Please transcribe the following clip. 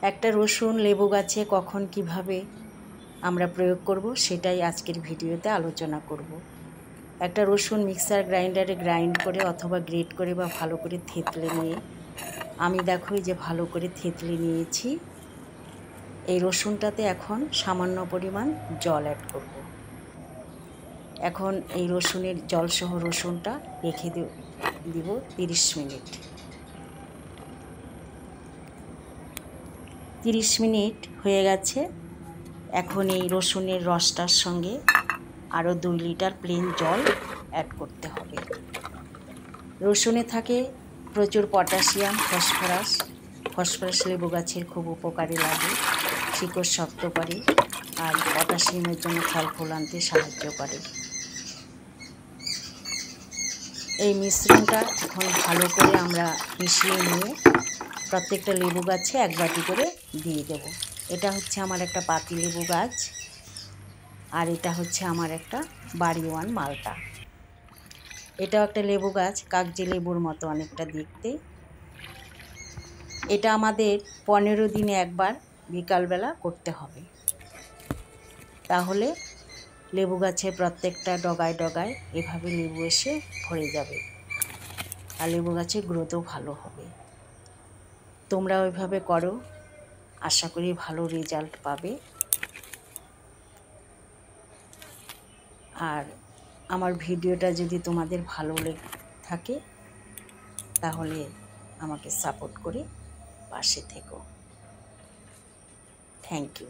একটা রসুন লেবু গাছে কখন কিভাবে আমরা প্রয়োগ করব সেটাই আজকের ভিডিওতে আলোচনা করব। একটা রসুন মিক্সার গ্রাইন্ডারে গ্রাইন্ড করে অথবা গ্রেট করে বা ভালো করে থেতলে নিয়ে, আমি দেখো যে ভালো করে থেতলে নিয়েছি। এই রসুনটাতে এখন সামান্য পরিমাণ জল অ্যাড করব। এখন এই রসুনের জলসহ রসুনটা রেখে দিব 30 মিনিট। 30 মিনিট হয়ে গেছে। এখন এই রসুনের রসটার সঙ্গে আরও 2 লিটার প্লেন জল অ্যাড করতে হবে। রসুনে থাকে প্রচুর পটাশিয়াম, ফসফরাস লেবু গাছের খুব উপকারে লাগে, শিকড় শক্ত করে আর পটাশিয়ামের জন্য ফল ফুল আনতে সাহায্য করে। এই মিশ্রণটা এখন ভালো করে আমরা মিশিয়ে নিয়ে প্রত্যেকটা লেবু গাছে 1 বাটি করে দিয়ে দেব। এটা হচ্ছে আমার একটা পাতি লেবু গাছ, আর এটা হচ্ছে আমার একটা বাড়িওয়ান মালটা। এটাও একটা লেবু গাছ, কাগজি লেবুর মতো অনেকটা দেখতে। এটা আমাদের 15 দিনে একবার বিকালবেলা করতে হবে, তাহলে লেবু গাছের প্রত্যেকটা ডগায় ডগায় এভাবে লেবু এসে ভরে যাবে আর লেবু গাছের গ্রোথও ভালো হবে। তোমরা ওইভাবে করো, আশা করি ভালো রেজাল্ট পাবে। আর আমার ভিডিওটা যদি তোমাদের ভালো লেগে থাকে তাহলে আমাকে সাপোর্ট করে পাশে থেকো। Thank you.